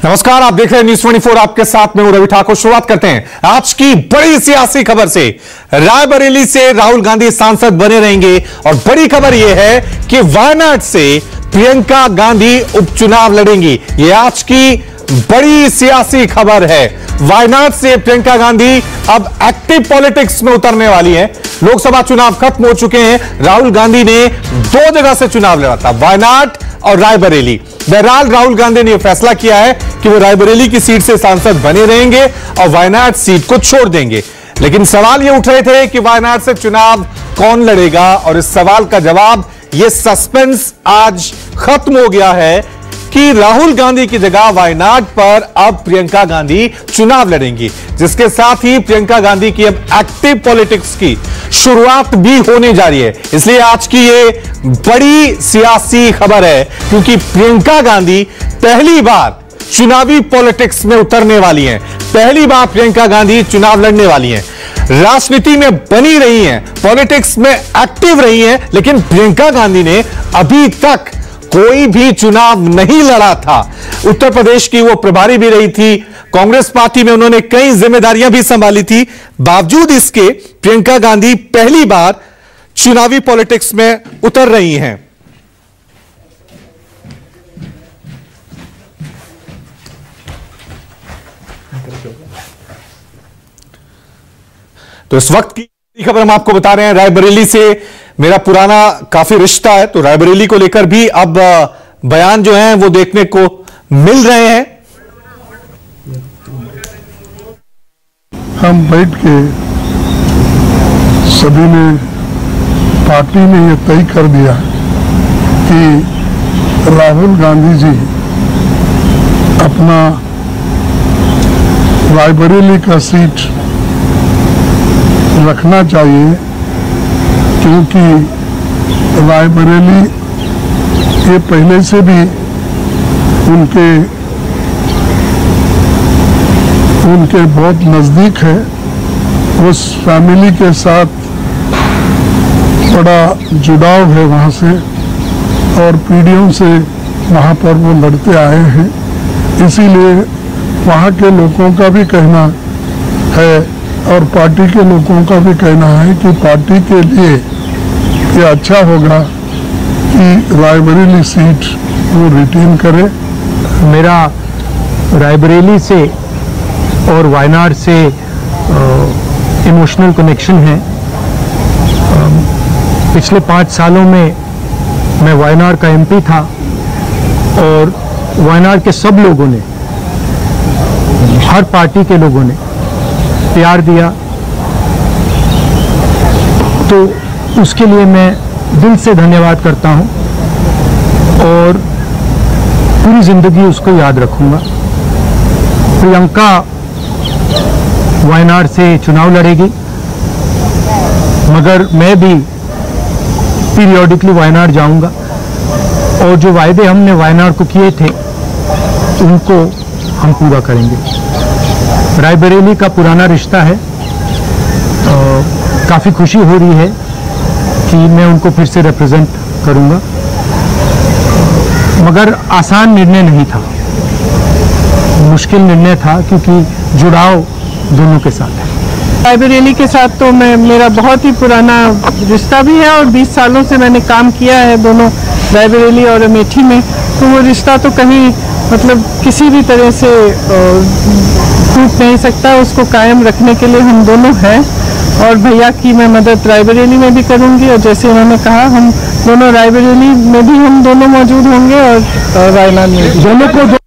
नमस्कार, आप देख रहे हैं न्यूज़ 24। आपके साथ में रवि ठाकुर। शुरुआत करते हैं आज की बड़ी सियासी खबर से। रायबरेली से राहुल गांधी सांसद बने रहेंगे और बड़ी खबर यह है कि वायनाड से प्रियंका गांधी उपचुनाव लड़ेंगी। यह आज की बड़ी सियासी खबर है। वायनाड से प्रियंका गांधी अब एक्टिव पॉलिटिक्स में उतरने वाली है। लोकसभा चुनाव खत्म हो चुके हैं। राहुल गांधी ने दो जगह से चुनाव लड़ा था, वायनाड और रायबरेली। बहरहाल राहुल गांधी ने यह फैसला किया है कि वो रायबरेली की सीट से सांसद बने रहेंगे और वायनाड सीट को छोड़ देंगे। लेकिन सवाल ये उठ रहे थे कि वायनाड से चुनाव कौन लड़ेगा, और इस सवाल का जवाब, ये सस्पेंस आज खत्म हो गया है कि राहुल गांधी की जगह वायनाड पर अब प्रियंका गांधी चुनाव लड़ेंगी, जिसके साथ ही प्रियंका गांधी की अब एक्टिव पॉलिटिक्स की शुरुआत भी होने जा रही है। इसलिए आज की ये बड़ी सियासी खबर है, क्योंकि प्रियंका गांधी पहली बार चुनावी पॉलिटिक्स में उतरने वाली हैं। पहली बार प्रियंका गांधी चुनाव लड़ने वाली हैं। राजनीति में बनी रही हैं, पॉलिटिक्स में एक्टिव रही हैं, लेकिन प्रियंका गांधी ने अभी तक कोई भी चुनाव नहीं लड़ा था। उत्तर प्रदेश की वो प्रभारी भी रही थी, कांग्रेस पार्टी में उन्होंने कई जिम्मेदारियां भी संभाली थी। बावजूद इसके प्रियंका गांधी पहली बार चुनावी पॉलिटिक्स में उतर रही हैं। तो इस वक्त की खबर हम आपको बता रहे हैं, रायबरेली से मेरा पुराना काफी रिश्ता है, तो रायबरेली को लेकर भी अब बयान जो हैं वो देखने को मिल रहे हैं। हम बैठ के सभी ने, पार्टी ने ये तय कर दिया कि राहुल गांधी जी अपना रायबरेली का सीट रखना चाहिए, क्योंकि रायबरेली ये पहले से भी उनके बहुत नज़दीक है। उस फैमिली के साथ बड़ा जुड़ाव है वहाँ से, और पीढ़ियों से वहाँ पर वो लड़ते आए हैं। इसीलिए वहाँ के लोगों का भी कहना है और पार्टी के लोगों का भी कहना है कि पार्टी के लिए ये अच्छा होगा कि रायबरेली सीट वो रिटेन करे। मेरा रायबरेली से और वायनाड से इमोशनल कनेक्शन है। पिछले 5 सालों में मैं वायनाड का एमपी था और वायनाड के सब लोगों ने, हर पार्टी के लोगों ने प्यार दिया, तो उसके लिए मैं दिल से धन्यवाद करता हूं और पूरी जिंदगी उसको याद रखूंगा। प्रियंका वायनाड से चुनाव लड़ेगी, मगर मैं भी पीरियोडिकली वायनाड जाऊंगा और जो वायदे हमने वायनाड को किए थे उनको हम पूरा करेंगे। रायबरेली का पुराना रिश्ता है, काफ़ी खुशी हो रही है कि मैं उनको फिर से रिप्रेजेंट करूंगा, मगर आसान निर्णय नहीं था, मुश्किल निर्णय था, क्योंकि जुड़ाव दोनों के साथ है। रायबरेली के साथ तो मेरा बहुत ही पुराना रिश्ता भी है और 20 सालों से मैंने काम किया है दोनों रायबरेली और अमेठी में, तो वो रिश्ता तो कहीं मतलब किसी भी तरह से टूट नहीं सकता। उसको कायम रखने के लिए हम दोनों हैं और भैया की मैं मदद रायबरेली में भी करूंगी, और जैसे उन्होंने कहा हम दोनों रायबरेली में भी हम दोनों मौजूद होंगे और वायनाड में भी दोनों को।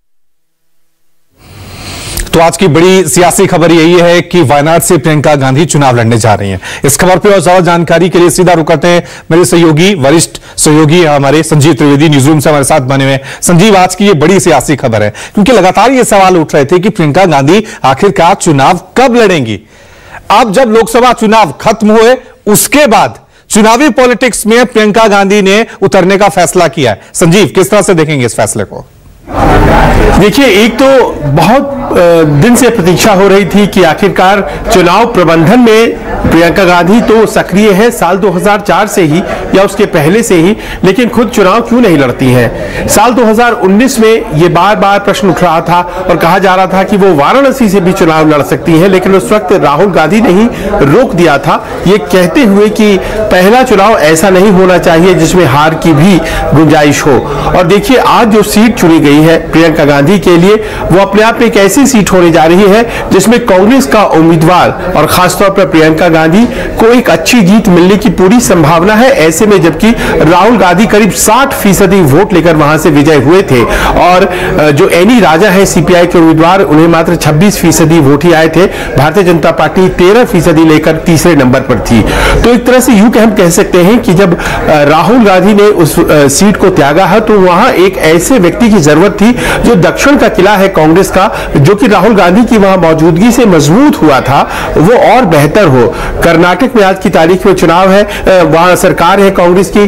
तो आज की बड़ी सियासी खबर यही है कि वायनाड से प्रियंका गांधी चुनाव लड़ने जा रही हैं। इस खबर पर और ज्यादा जानकारी के लिए सीधा रुक करते हैं मेरे सहयोगी, वरिष्ठ सहयोगी हमारे संजीव त्रिवेदी न्यूज रूम से हमारे साथ बने हुए। संजीव, आज की ये बड़ी सियासी खबर है, क्योंकि लगातार ये सवाल उठ रहे थे कि प्रियंका गांधी आखिरकार चुनाव कब लड़ेंगी। अब जब लोकसभा चुनाव खत्म हुए उसके बाद चुनावी पॉलिटिक्स में प्रियंका गांधी ने उतरने का फैसला किया है। संजीव, किस तरह से देखेंगे इस फैसले को? देखिए, एक तो बहुत दिन से प्रतीक्षा हो रही थी कि आखिरकार चुनाव प्रबंधन में प्रियंका गांधी तो सक्रिय है साल 2004 से ही या उसके पहले से ही, लेकिन खुद चुनाव क्यों नहीं लड़ती हैं। साल 2019 में ये बार बार प्रश्न उठ रहा था और कहा जा रहा था कि वो वाराणसी से भी चुनाव लड़ सकती हैं, लेकिन उस वक्त राहुल गांधी ने ही रोक दिया था, ये कहते हुए कि पहला चुनाव ऐसा नहीं होना चाहिए जिसमें हार की भी गुंजाइश हो। और देखिए आज जो सीट चुनी गई है प्रियंका गांधी के लिए, वो अपने आप में एक ऐसी सीट होने जा रही है जिसमें कांग्रेस का उम्मीदवार और खासतौर पर प्रियंका गांधी को एक अच्छी जीत मिलने की पूरी संभावना है। ऐसे में जबकि राहुल गांधी करीब 60% वोट लेकर वहां से विजय हुए थे और जो एनी राजा है सीपीआई के उम्मीदवार, उन्हें मात्र 26% वोट ही आए थे। भारतीय जनता पार्टी 13% लेकर तीसरे नंबर पर थी। तो एक तरह से यूं हम कह सकते हैं कि जब राहुल गांधी ने उस सीट को त्यागा है तो वहां एक ऐसे व्यक्ति की जरूरत थी जो दक्षिण का किला है कांग्रेस का, जो कि राहुल गांधी की वहां मौजूदगी से मजबूत हुआ था, वो और बेहतर हो। कर्नाटक में आज की तारीख में चुनाव है, वहां सरकार है कांग्रेस की,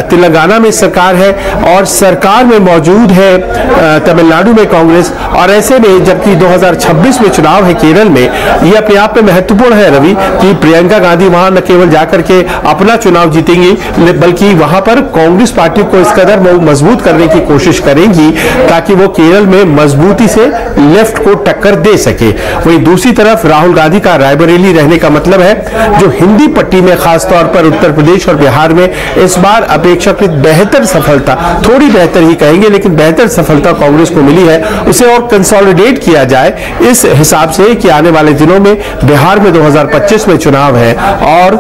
तेलंगाना में सरकार है और सरकार में मौजूद है तमिलनाडु में कांग्रेस। और ऐसे में जबकि 2026 में चुनाव है केरल में, यह अपने आप में महत्वपूर्ण है रवि कि प्रियंका गांधी वहां न केवल जाकर के अपना चुनाव जीतेंगी बल्कि वहां पर कांग्रेस पार्टी को इस कदर मजबूत करने की कोशिश करेंगी ताकि वो केरल में मजबूती से लेफ्ट को टक्कर दे सके। वहीं दूसरी तरफ राहुल गांधी का रायबरेली रहने का मतलब है जो हिंदी पट्टी में खासतौर पर उत्तर प्रदेश और बिहार में इस बार अपेक्षाकृत बेहतर सफलता, थोड़ी बेहतर ही कहेंगे लेकिन बेहतर सफलता कांग्रेस को मिली है, उसे और कंसोलिडेट किया जाए इस हिसाब से कि आने वाले दिनों में बिहार में 2025 में चुनाव है और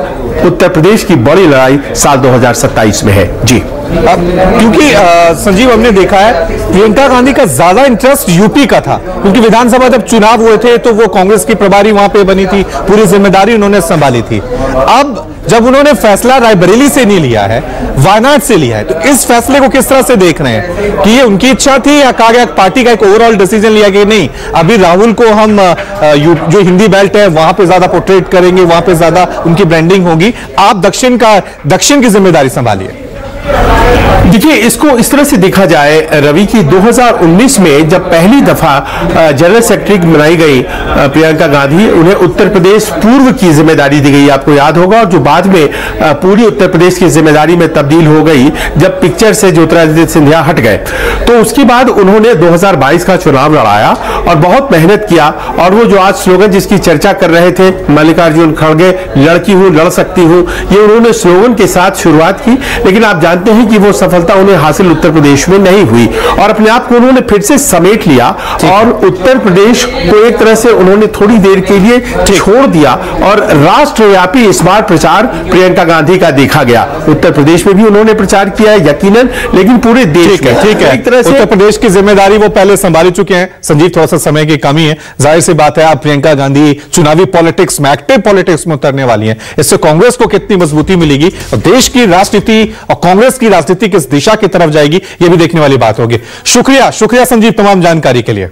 उत्तर प्रदेश की बड़ी लड़ाई साल 2027 में है। जी क्योंकि संजीव हमने देखा है प्रियंका गांधी का ज्यादा इंटरेस्ट यूपी का था, क्योंकि विधानसभा जब चुनाव हुए थे तो वो कांग्रेस की प्रभारी वहां पे बनी थी, पूरी जिम्मेदारी उन्होंने संभाली थी। अब जब उन्होंने फैसला रायबरेली से नहीं लिया है, वायनाड से लिया है, तो इस फैसले को किस तरह से देख रहे हैं कि ये उनकी इच्छा थी या कहा गया पार्टी का एक ओवरऑल डिसीजन लिया कि नहीं अभी राहुल को हम जो हिंदी बेल्ट है वहां पे ज्यादा पोर्ट्रेट करेंगे, वहां पे ज्यादा उनकी ब्रांडिंग होगी, आप दक्षिण की जिम्मेदारी संभालिए। देखिए इसको इस तरह से देखा जाए रवि की 2019 में जब पहली दफा जनरल सेक्रेटरी बनाई गई प्रियंका गांधी, उन्हें उत्तर प्रदेश पूर्व की जिम्मेदारी दी गई, आपको याद होगा, और जो बाद में पूरी उत्तर प्रदेश की जिम्मेदारी में तब्दील हो गई जब पिक्चर से ज्योतिरादित्य सिंधिया हट गए। तो उसके बाद उन्होंने 2022 का चुनाव लड़ाया और बहुत मेहनत किया और वो जो आज स्लोगन जिसकी चर्चा कर रहे थे मल्लिकार्जुन खड़गे, लड़की हूं लड़ सकती हूं, ये उन्होंने स्लोगन के साथ शुरुआत की, लेकिन आप जानते हैं कि वो सफलता उन्हें हासिल उत्तर प्रदेश में नहीं हुई और अपने आप को उन्होंने फिर से समेट लिया और उत्तर प्रदेश को एक तरह से उन्होंने थोड़ी देर के लिए छोड़ दिया और राष्ट्रव्यापी इस बार प्रचार प्रियंका गांधी का देखा गया। उत्तर प्रदेश में भी उन्होंने प्रचार किया है यकीनन, लेकिन पूरे देश में। ठीक है, एक तरह से उत्तर प्रदेश की जिम्मेदारी वो पहले संभाली चुके हैं। संजीव, थोड़ा सा समय की कमी है, जाहिर सी बात है आप प्रियंका गांधी चुनावी पॉलिटिक्स में, एक्टिव पॉलिटिक्स में उतरने वाली है, इससे कांग्रेस को कितनी मजबूती मिलेगी और देश की राजनीति और कांग्रेस की राजनीति किस दिशा की तरफ जाएगी, यह भी देखने वाली बात होगी। शुक्रिया संजीव तमाम जानकारी के लिए।